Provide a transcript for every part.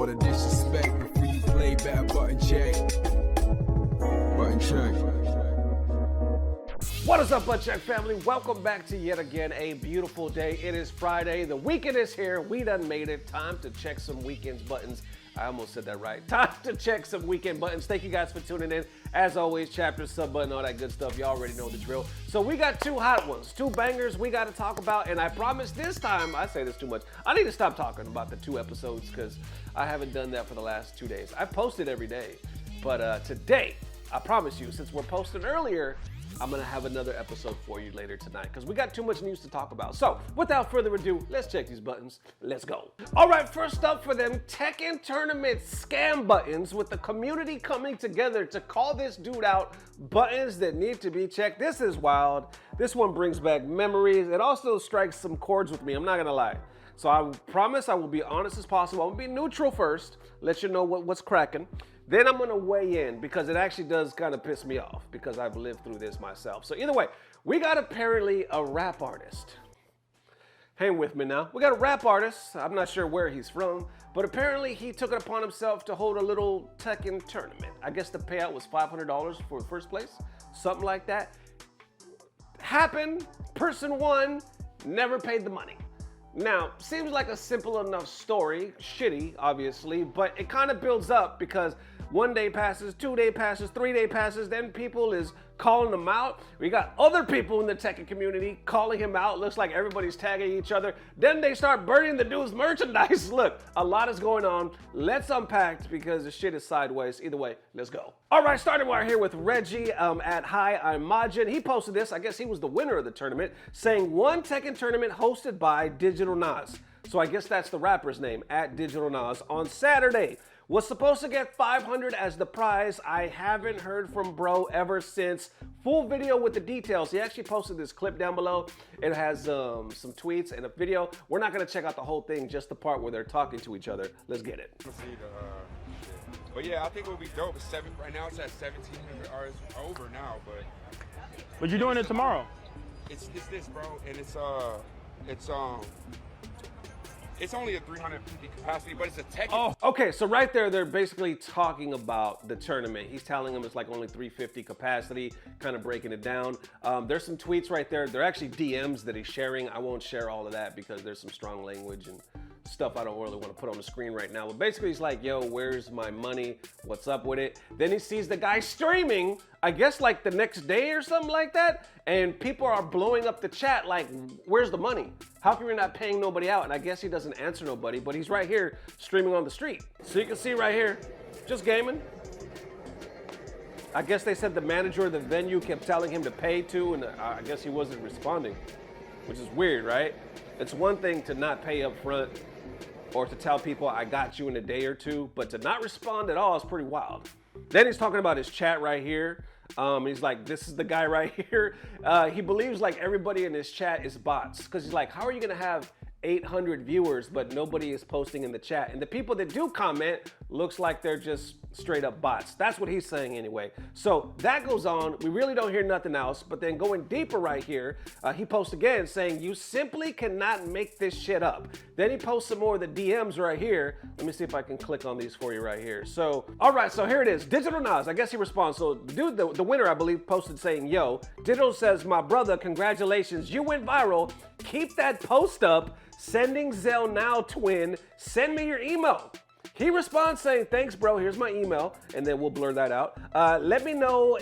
All the disrespect before you play back, button check. Button check. What is up, Butt Check family? Welcome back to yet again a beautiful day. It is Friday. The weekend is here. We done made it. Time to check some weekends buttons. I almost said that right. Time to check some weekend buttons. Thank you guys for tuning in. As always, chapter, sub button, all that good stuff. You already know the drill. So we got two hot ones, two bangers we got to talk about. And I promise this time, I say this too much, I need to stop talking about the two episodes because I haven't done that for the last 2 days. I've posted every day. But today, I promise you, since we're posting earlier, I'm gonna have another episode for you later tonight because we got too much news to talk about. So without further ado, let's check these buttons. Let's go. All right, first up for them Tekken tournament scam buttons with the community coming together to call this dude out. Buttons that need to be checked. This is wild. This one brings back memories. It also strikes some chords with me. I'm not gonna lie. So I promise I will be honest as possible. I'm gonna be neutral first, let you know what's cracking. Then I'm gonna weigh in because it actually does kind of piss me off because I've lived through this myself. So either way, we got apparently a rap artist. Hang with me now. We got a rap artist. I'm not sure where he's from, but apparently he took it upon himself to hold a little Tekken tournament. I guess the payout was $500 for first place, something like that. Happened, person won, never paid the money. Now, seems like a simple enough story, shitty, obviously, but it kind of builds up because 1 day passes, 2 day passes, 3 day passes, then people is calling him out. We got other people in the Tekken community calling him out. Looks like everybody's tagging each other. Then they start burning the dude's merchandise. Look, a lot is going on. Let's unpack because the shit is sideways. Either way, let's go. All right, starting right here with Reggy at Hi, I'm Majin. He posted this. I guess he was the winner of the tournament, saying one Tekken tournament hosted by Digital Nas. So I guess that's the rapper's name, at Digital Nas, on Saturday. Was supposed to get 500 as the prize. I haven't heard from bro ever since. Full video with the details. He actually posted this clip down below. It has some tweets and a video. We're not gonna check out the whole thing, just the part where they're talking to each other. Let's get it. But yeah, I think it would be dope. Right now it's at 1,700 hours over now, But you're doing it tomorrow. It's this, bro, and it's only a 350 capacity, but it's a Tekken. Oh, okay, so right there, they're basically talking about the tournament. He's telling them it's like only 350 capacity, kind of breaking it down. There's some tweets right there. They're actually DMs that he's sharing. I won't share all of that because there's some strong language and stuff I don't really want to put on the screen right now. But basically he's like, yo, where's my money? What's up with it? Then he sees the guy streaming, I guess like the next day or something like that. And people are blowing up the chat like, where's the money? How come you're not paying nobody out? And I guess he doesn't answer nobody, but he's right here streaming on the street. So you can see right here, just gaming. I guess they said the manager of the venue kept telling him to pay to, and I guess he wasn't responding, which is weird, right? It's one thing to not pay up front or to tell people I got you in a day or two, but to not respond at all is pretty wild. Then he's talking about his chat right here. He's like, this is the guy right here. He believes like everybody in his chat is bots because he's like, how are you gonna have 800 viewers but nobody is posting in the chat? And the people that do comment looks like they're just straight up bots. That's what he's saying anyway. So that goes on. We really don't hear nothing else. But then going deeper right here, he posts again saying you simply cannot make this shit up. Then he posts some more of the DMs right here. Let me see if I can click on these for you right here. So all right, so here it is. Digital Nas, I guess he responds. So the dude, the winner, I believe, posted saying, yo, Digital says, my brother, congratulations, you went viral. Keep that post up. Sending Zell now, twin. Send me your email. He responds saying, thanks, bro. Here's my email. And then we'll blur that out. Let me know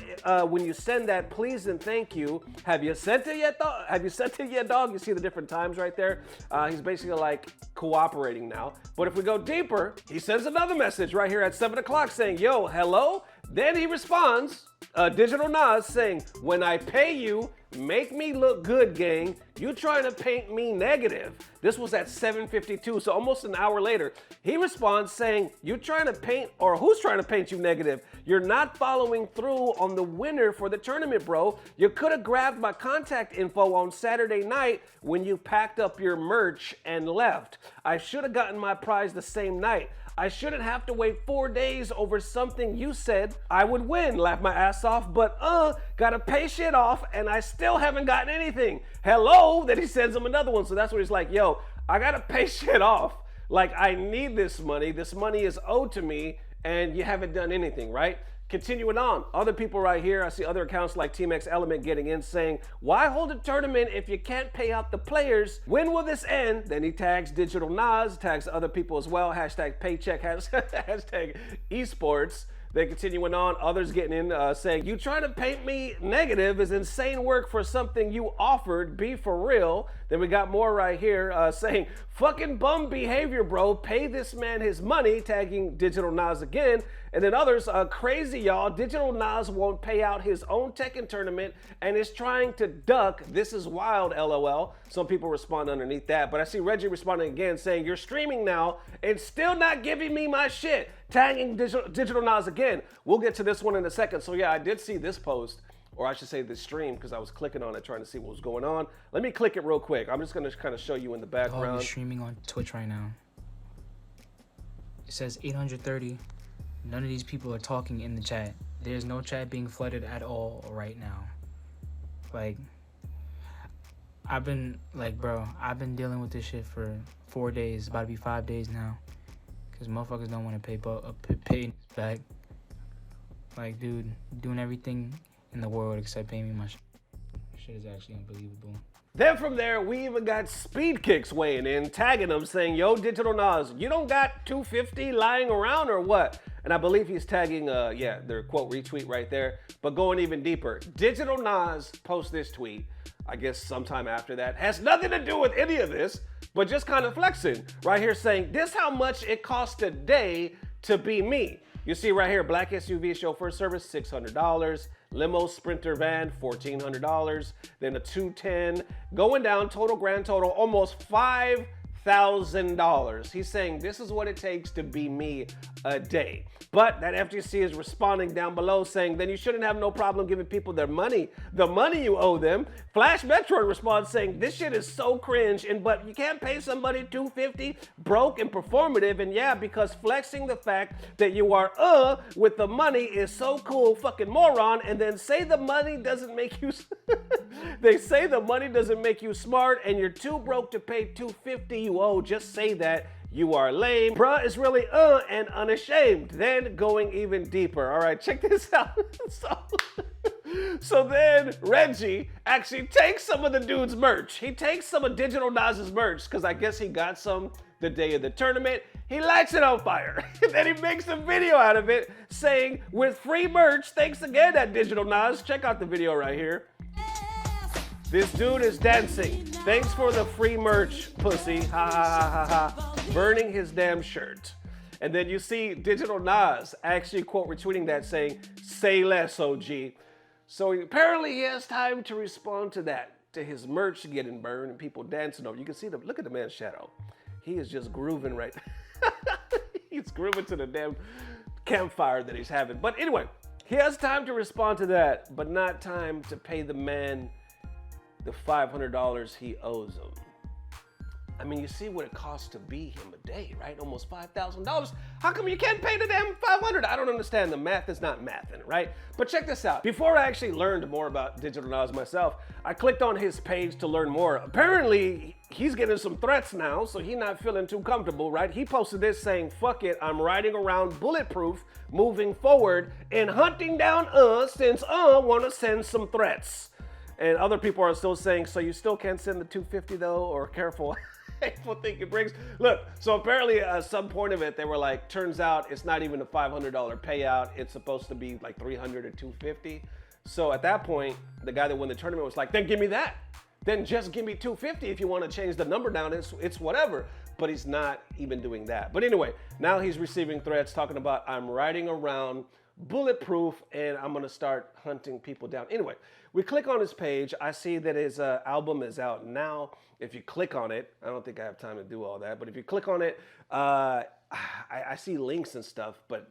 when you send that, please and thank you. Have you sent it yet, dog? Have you sent it yet, dog? You see the different times right there? He's basically like cooperating now. But if we go deeper, he sends another message right here at 7 o'clock saying, yo, hello. Then he responds, Digital Nas saying, when I pay you, make me look good, gang. You trying to paint me negative. This was at 7:52, so almost an hour later. He responds saying, you trying to paint, or who's trying to paint you negative? You're not following through on the winner for the tournament, bro. You could have grabbed my contact info on Saturday night when you packed up your merch and left. I should have gotten my prize the same night. I shouldn't have to wait 4 days over something you said I would win. Laugh my ass off, but gotta pay shit off and I still haven't gotten anything. Hello? Then he sends him another one. So that's what he's like, yo, I gotta pay shit off, Like, I need this money. This money is owed to me, and you haven't done anything, right? Continuing on, other people right here, I see other accounts like Team X Element getting in saying, why hold a tournament if you can't pay out the players? When will this end? Then he tags Digital Nas, tags other people as well, hashtag paycheck, hashtag esports. Then continuing on, others getting in saying, you trying to paint me negative is insane work for something you offered, be for real. Then we got more right here saying, fucking bum behavior, bro. Pay this man his money, tagging Digital Nas again. And then others, crazy y'all, Digital Nas won't pay out his own Tekken tournament and is trying to duck. This is wild, LOL. Some people respond underneath that. But I see Reggie responding again saying, you're streaming now and still not giving me my shit. Tagging Digital Nas again. We'll get to this one in a second. So yeah, I did see this post, or I should say this stream, because I was clicking on it trying to see what was going on. Let me click it real quick. I'm just going to kind of show you in the background. Oh, you're streaming on Twitch right now. It says 830. None of these people are talking in the chat. There's no chat being flooded at all right now. Like, I've been dealing with this shit for 4 days, about to be 5 days now. Because motherfuckers don't want to pay back. Like, dude, doing everything in the world except paying me my shit. Shit is actually unbelievable. Then from there, we even got Speed Kicks weighing in, tagging them, saying, yo, Digital Nas, you don't got 250 lying around or what? And I believe he's tagging, their quote retweet right there. But going even deeper, Digital Nas posts this tweet, I guess sometime after that, has nothing to do with any of this, but just kind of flexing. Right here saying, this how much it costs a day to be me. You see right here, black SUV chauffeur service, $600. Limo Sprinter van, $1,400. Then a 210. Going down, grand total, almost $5,000. He's saying this is what it takes to be me a day. But that FGC is responding down below saying, then you shouldn't have no problem giving people their money, the money you owe them. Flash Metroid responds saying, this shit is so cringe, but you can't pay somebody $250, broke and performative. And yeah, because flexing the fact that you are with the money is so cool, fucking moron. And then say the money doesn't make you, they say the money doesn't make you smart and you're too broke to pay $250 you owe. Just say that. You are lame. Bruh is really and unashamed. Then going even deeper. All right, check this out. So then Reggie actually takes some of the dude's merch. He takes some of Digital Nas's merch because I guess he got some the day of the tournament. He lights it on fire. Then he makes a video out of it saying, with free merch, thanks again at Digital Nas. Check out the video right here. This dude is dancing. Thanks for the free merch, pussy. Ha ha ha ha ha. Burning his damn shirt. And then you see Digital Nas actually quote retweeting that saying, say less, OG. So apparently he has time to respond to that, to his merch getting burned and people dancing over. You can see look at the man's shadow. He is just grooving right. He's grooving to the damn campfire that he's having. But anyway, he has time to respond to that, but not time to pay the man the $500 he owes him. I mean, you see what it costs to be him a day, right? Almost $5,000. How come you can't pay the damn $500? I don't understand. The math is not mathing, right? But check this out. Before I actually learned more about Digital Nas myself, I clicked on his page to learn more. Apparently, he's getting some threats now, so he's not feeling too comfortable, right? He posted this saying, fuck it, I'm riding around bulletproof, moving forward, and hunting down since want to send some threats. And other people are still saying, so you still can't send the $250 though, or careful. Hateful thing it brings. Look, so apparently at some point of it, they were like, turns out it's not even a $500 payout. It's supposed to be like $300 or $250. So at that point, the guy that won the tournament was like, then give me that. Then just give me $250 if you want to change the number down. It's whatever. But he's not even doing that. But anyway, now he's receiving threats talking about, I'm riding around bulletproof and I'm going to start hunting people down. Anyway, we click on his page. I see that his album is out now. If you click on it, I don't think I have time to do all that, but if you click on it, I see links and stuff, but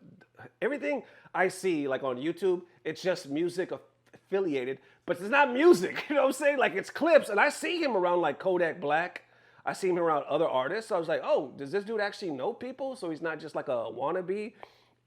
everything I see, like on YouTube, it's just music affiliated, but it's not music, you know what I'm saying? Like it's clips, and I see him around like Kodak Black. I see him around other artists. So I was like, oh, does this dude actually know people? So he's not just like a wannabe.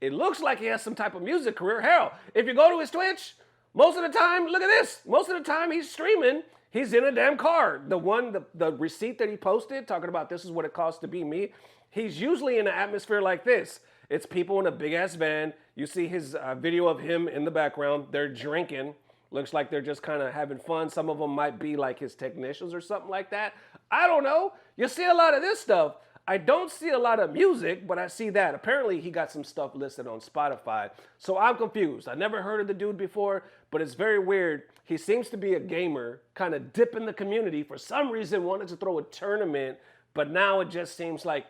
It looks like he has some type of music career. Hell, if you go to his Twitch, most of the time, look at this. Most of the time he's streaming, He's in a damn car. The receipt that he posted talking about this is what it costs to be me. He's usually in an atmosphere like this. It's people in a big ass van. You see his video of him in the background. They're drinking. Looks like they're just kind of having fun. Some of them might be like his technicians or something like that. I don't know. You see a lot of this stuff. I don't see a lot of music, but I see that. Apparently, he got some stuff listed on Spotify. So I'm confused. I never heard of the dude before, but it's very weird. He seems to be a gamer, kind of dip in the community. For some reason, wanted to throw a tournament, but now it just seems like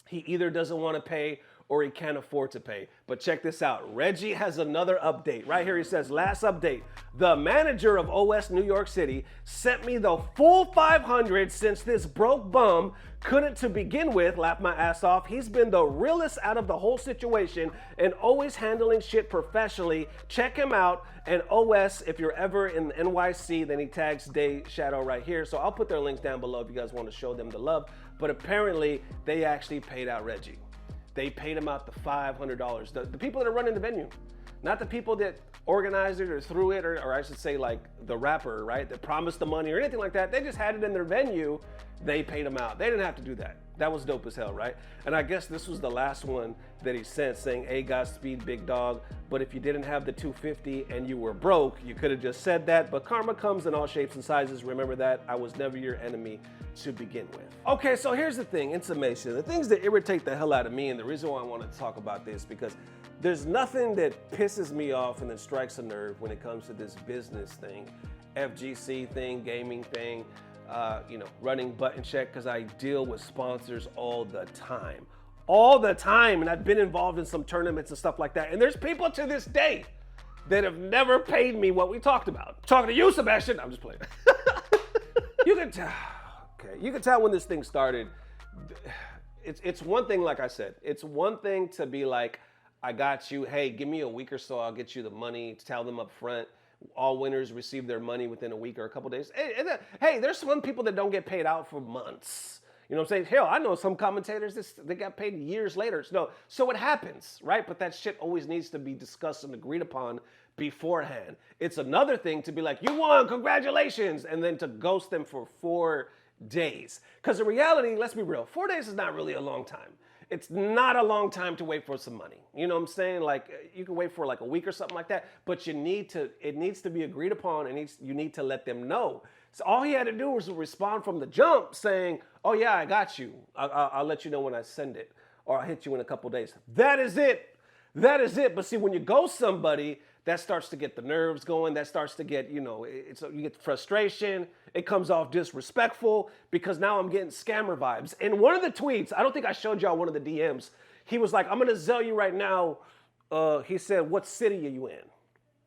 he either doesn't want to pay or he can't afford to pay. But check this out. Reggy has another update. Right here he says, last update. The manager of OS New York City sent me the full 500 since this broke bum couldn't to begin with. Laugh my ass off. He's been the realest out of the whole situation and always handling shit professionally. Check him out. And OS, if you're ever in NYC, then he tags Dae Shadow right here. So I'll put their links down below if you guys want to show them the love. But apparently they actually paid out Reggy. They paid him out the $500. The people that are running the venue, not the people that organized it or threw it, or I should say like the rapper, right? That promised the money or anything like that. They just had it in their venue. They paid him out. They didn't have to do that. That was dope as hell, right? And I guess this was the last one that he sent saying, hey, Godspeed, big dog. But if you didn't have the 250 and you were broke, you could have just said that. But karma comes in all shapes and sizes. Remember that. I was never your enemy to begin with. Okay, so here's the thing, in summation. The things that irritate the hell out of me, and the reason why I wanted to talk about this, because there's nothing that pisses me off and that strikes a nerve when it comes to this business thing, FGC thing, gaming thing, running button check, because I deal with sponsors all the time. All the time, and I've been involved in some tournaments and stuff like that, and there's people to this day that have never paid me what we talked about. Talking to you, Sebastian, I'm just playing. You can tell. Okay, you can tell when this thing started. It's one thing, like I said, it's one thing to be like, I got you. Hey, give me a week or so. I'll get you the money. Tell them up front. All winners receive their money within a week or a couple days. Hey, there's some people that don't get paid out for months. You know what I'm saying? Hell, I know some commentators that got paid years later. So it happens, right? But that shit always needs to be discussed and agreed upon beforehand. It's another thing to be like, you won, congratulations, and then to ghost them for 4 days. Because in reality, let's be real, 4 days is not really a long time. It's not a long time to wait for some money. You know what I'm saying? Like, you can wait for like a week or something like that, but it needs to be agreed upon, and you need to let them know. So all he had to do was respond from the jump saying, oh yeah, I got you. I'll let you know when I send it, or I'll hit you in a couple days. That is it. That is it. But see, when you ghost somebody, that starts to get the nerves going. That starts to get, you get frustration. It comes off disrespectful because now I'm getting scammer vibes. And one of the tweets, I don't think I showed y'all one of the DMs. He was like, I'm going to tell you right now. He said, what city are you in?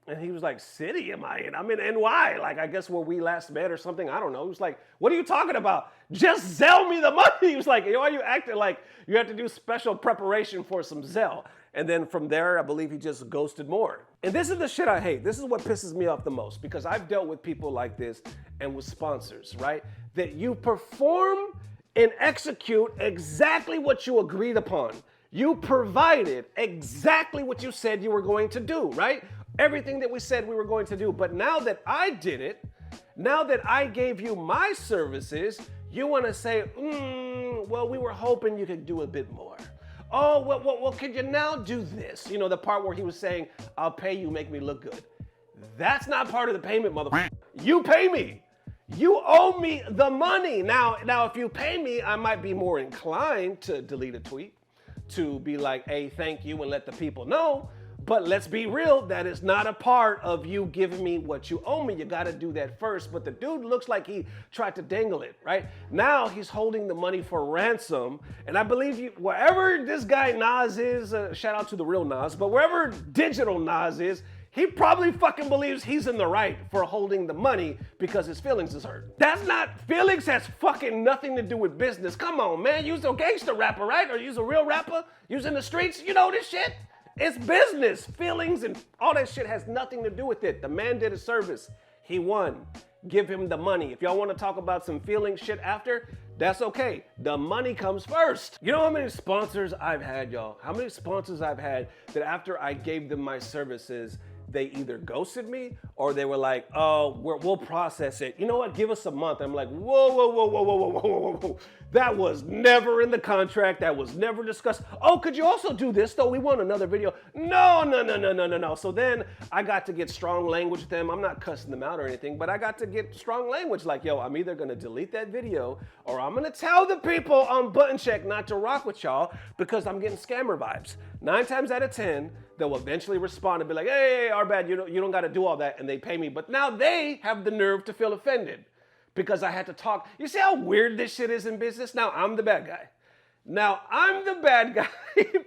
And he was like, city am I in? I'm in NY. Like, I guess where we last met or something. I don't know. He was like, what are you talking about? Just sell me the money. He was like, why are you acting like you have to do special preparation for some Zell? And then from there, I believe he just ghosted more. And this is the shit I hate. This is what pisses me off the most, because I've dealt with people like this and with sponsors, right? That you perform and execute exactly what you agreed upon. You provided exactly what you said you were going to do, right? Everything that we said we were going to do. But now that I did it, now that I gave you my services, you want to say, well, we were hoping you could do a bit more. Oh, well, could you now do this? You know, the part where he was saying, I'll pay you, make me look good. That's not part of the payment, motherfucker. You pay me. You owe me the money. Now, if you pay me, I might be more inclined to delete a tweet, to be like, hey, thank you, and let the people know. But let's be real, that is not a part of you giving me what you owe me. You got to do that first. But the dude looks like he tried to dangle it, right? Now he's holding the money for ransom. And I believe wherever this guy Nas is, shout out to the real Nas, but wherever digital Nas is, he probably fucking believes he's in the right for holding the money because his feelings is hurt. Feelings has fucking nothing to do with business. Come on, man. You's a gangster rapper, right? Or you's a real rapper? You's in the streets? You know this shit? It's business. Feelings and all that shit has nothing to do with it. The man did a service. He won. Give him the money. If y'all want to talk about some feeling shit after, that's okay. The money comes first. You know how many sponsors I've had, y'all? How many sponsors I've had that after I gave them my services, they either ghosted me or they were like, oh, we'll process it. You know what? Give us a month. I'm like, whoa, whoa, whoa, whoa, whoa, whoa, whoa, whoa, whoa. That was never in the contract. That was never discussed. Oh, could you also do this though? We want another video. No, no, no, no, no, no, no. So then I got to get strong language with them. I'm not cussing them out or anything, but I got to get strong language like, yo, I'm either gonna delete that video or I'm gonna tell the people on Button Check not to rock with y'all because I'm getting scammer vibes. 9 times out of 10, they'll eventually respond and be like, hey, our bad, you don't gotta do all that, and they pay me. But now they have the nerve to feel offended because I had to talk. You see how weird this shit is in business? Now I'm the bad guy. Now I'm the bad guy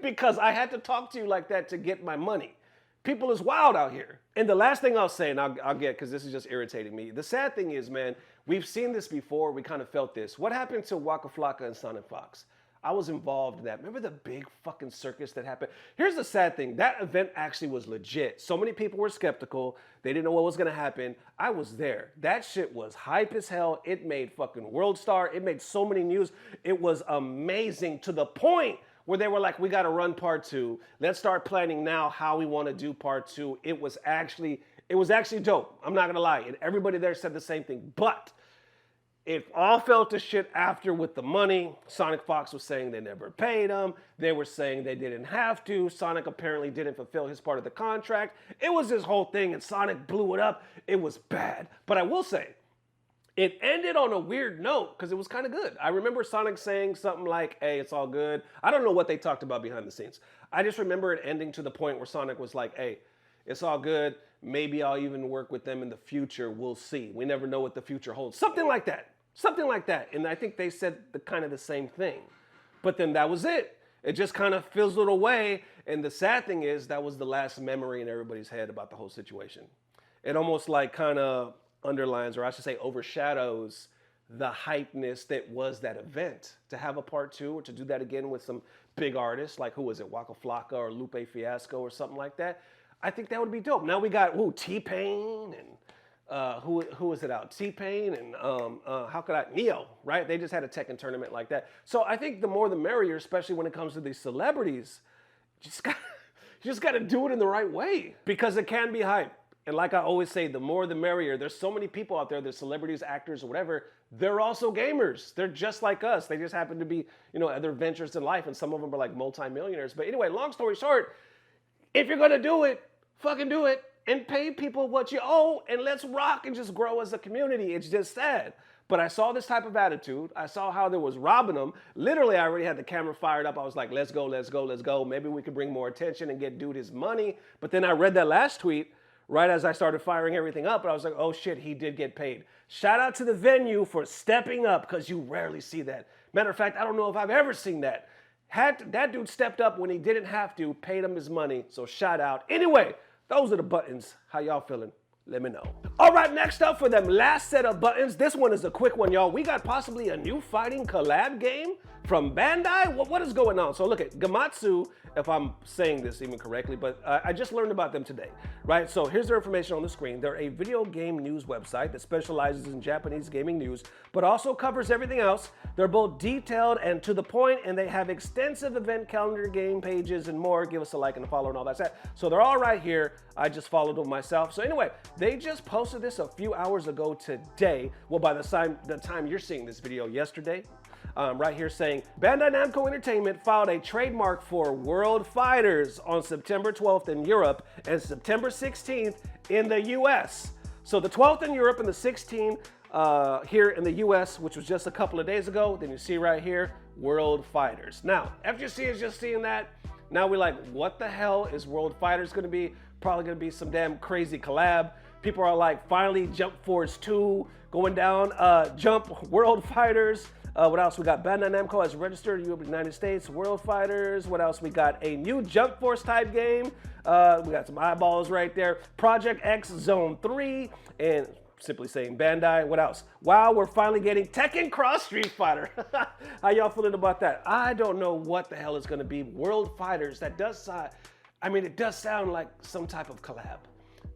because I had to talk to you like that to get my money. People is wild out here. And the last thing I'll say, and I'll get, because this is just irritating me. The sad thing is, man, we've seen this before. We kind of felt this. What happened to Waka Flocka and Sonic Fox? I was involved in that. Remember the big fucking circus that happened? Here's the sad thing. That event actually was legit. So many people were skeptical. They didn't know what was going to happen. I was there. That shit was hype as hell. It made fucking World Star. It made so many news. It was amazing to the point where they were like, we got to run part 2. Let's start planning now how we want to do part 2. It was actually dope. I'm not going to lie. And everybody there said the same thing. But it all fell to shit after with the money. Sonic Fox was saying they never paid him. They were saying they didn't have to. Sonic apparently didn't fulfill his part of the contract. It was this whole thing, and Sonic blew it up. It was bad. But I will say, it ended on a weird note because it was kind of good. I remember Sonic saying something like, hey, it's all good. I don't know what they talked about behind the scenes. I just remember it ending to the point where Sonic was like, hey, it's all good. Maybe I'll even work with them in the future. We'll see. We never know what the future holds. Something like that. Something like that. And I think they said kind of the same thing. But then that was it. It just kind of fizzled away. And the sad thing is that was the last memory in everybody's head about the whole situation. It almost like kind of underlines, or I should say overshadows, the hypeness that was that event. To have a part 2 or to do that again with some big artists, like who was it, Waka Flocka or Lupe Fiasco or something like that. I think that would be dope. Now we got T-Pain and who was it out? T-Pain and Neo, right? They just had a Tekken tournament like that. So I think the more the merrier, especially when it comes to these celebrities. You just got to do it in the right way because it can be hype. And like I always say, the more the merrier. There's so many people out there, there's celebrities, actors, or whatever. They're also gamers. They're just like us. They just happen to be, other ventures in life. And some of them are like multimillionaires. But anyway, long story short, if you're going to do it, fucking do it. And pay people what you owe, and let's rock and just grow as a community. It's just sad. But I saw this type of attitude. I saw how there was robbing them. Literally, I already had the camera fired up. I was like, let's go, let's go, let's go. Maybe we could bring more attention and get dude his money. But then I read that last tweet right as I started firing everything up. And I was like, oh shit, he did get paid. Shout out to the venue for stepping up because you rarely see that. Matter of fact, I don't know if I've ever seen that. That dude stepped up when he didn't have to, paid him his money. So shout out. Anyway. Those are the buttons. How y'all feeling? Let me know. All right, next up for them last set of buttons. This one is a quick one, y'all. We got possibly a new fighting collab game from Bandai. What is going on? So look at Gematsu, if I'm saying this even correctly, but I just learned about them today, right? So here's their information on the screen. They're a video game news website that specializes in Japanese gaming news, but also covers everything else. They're both detailed and to the point, and they have extensive event calendar, game pages, and more. Give us a like and a follow and all that stuff. So they're all right here. I just followed them myself. So anyway, they just posted this a few hours ago today. Well, by the time you're seeing this video, yesterday. Right here saying, Bandai Namco Entertainment filed a trademark for World Fighters on September 12th in Europe and September 16th in the US. So the 12th in Europe and the 16th here in the US, which was just a couple of days ago. Then you see right here, World Fighters. Now, FGC is just seeing that. Now we're like, what the hell is World Fighters gonna be? Probably gonna be some damn crazy collab. People are like, finally Jump Force 2 going down, Jump World Fighters. What else? We got Bandai Namco as registered in the United States, World Fighters. What else? We got a new Jump Force type game. We got some eyeballs right there. Project X Zone 3 and simply saying Bandai. What else? Wow, we're finally getting Tekken Cross Street Fighter. How y'all feeling about that? I don't know what the hell it's going to be. World Fighters. That does it does sound like some type of collab.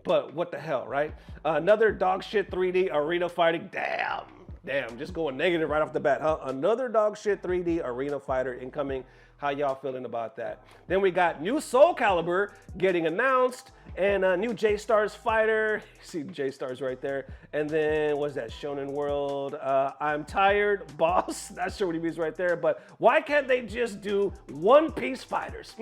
But what the hell, right? Another dog shit 3D arena fighting. Damn, just going negative right off the bat, huh? Another dog shit 3D arena fighter incoming. How y'all feeling about that? Then we got new Soul Calibur getting announced, And new J-Stars fighter. You see J-Stars right there. And then, what's that? Shonen World. I'm tired, boss. Not sure what he means right there. But why can't they just do One Piece fighters?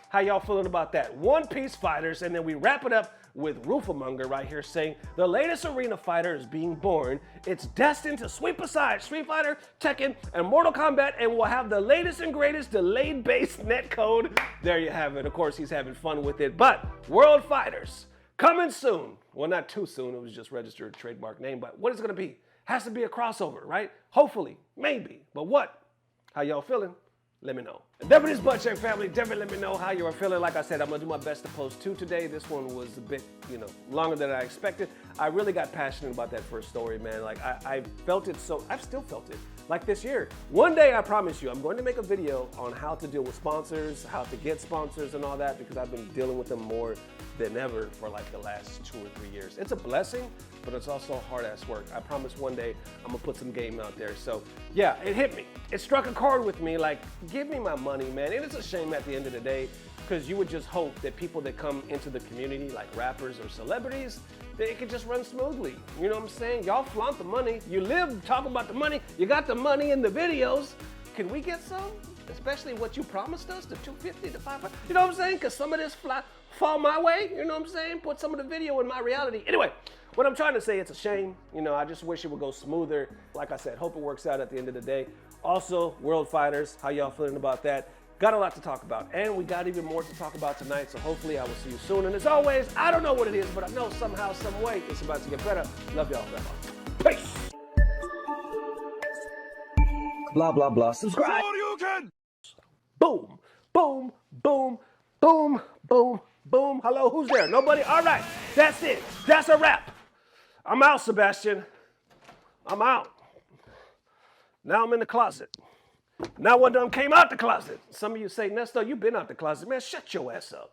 How y'all feeling about that? One Piece fighters. And then we wrap it up with Roofamonger right here saying, the latest arena fighter is being born. It's destined to sweep aside Street Fighter, Tekken, and Mortal Kombat, and will have the latest and greatest delayed-based netcode. There you have it. Of course, he's having fun with it. But World Fighters, coming soon. Well, not too soon. It was just registered trademark name. But what is it going to be? Has to be a crossover, right? Hopefully. Maybe. But what? How y'all feeling? Let me know. And definitely this Butt Check family, definitely let me know how you are feeling. Like I said, I'm gonna do my best to post 2 today. This one was a bit, longer than I expected. I really got passionate about that first story, man. Like I felt it I've still felt it. Like this year. One day, I promise you, I'm going to make a video on how to deal with sponsors, how to get sponsors and all that, because I've been dealing with them more than ever for like the last 2 or 3 years. It's a blessing, but it's also hard-ass work. I promise one day I'm gonna put some game out there. So yeah, it hit me. It struck a chord with me, like, give me my money, man. And it's a shame at the end of the day, because you would just hope that people that come into the community, like rappers or celebrities, that it could just run smoothly. You know what I'm saying? Y'all flaunt the money. You live talking about the money. You got the money in the videos. Can we get some? Especially what you promised us, the 250, the 500. You know what I'm saying? Because some of this fall my way. You know what I'm saying? Put some of the video in my reality. Anyway, what I'm trying to say, it's a shame. I just wish it would go smoother. Like I said, hope it works out at the end of the day. Also, World Fighters, how y'all feeling about that? Got a lot to talk about, and we got even more to talk about tonight, so hopefully I will see you soon. And as always, I don't know what it is, but I know somehow, some way, it's about to get better. Love y'all. Peace. Blah, blah, blah. Subscribe. Boom, boom, boom, boom, boom, boom. Hello, who's there? Nobody? All right, that's it. That's a wrap. I'm out, Sebastian. I'm out. Now I'm in the closet. Now one of them came out the closet. Some of you say, Nesto, you've been out the closet. Man, shut your ass up.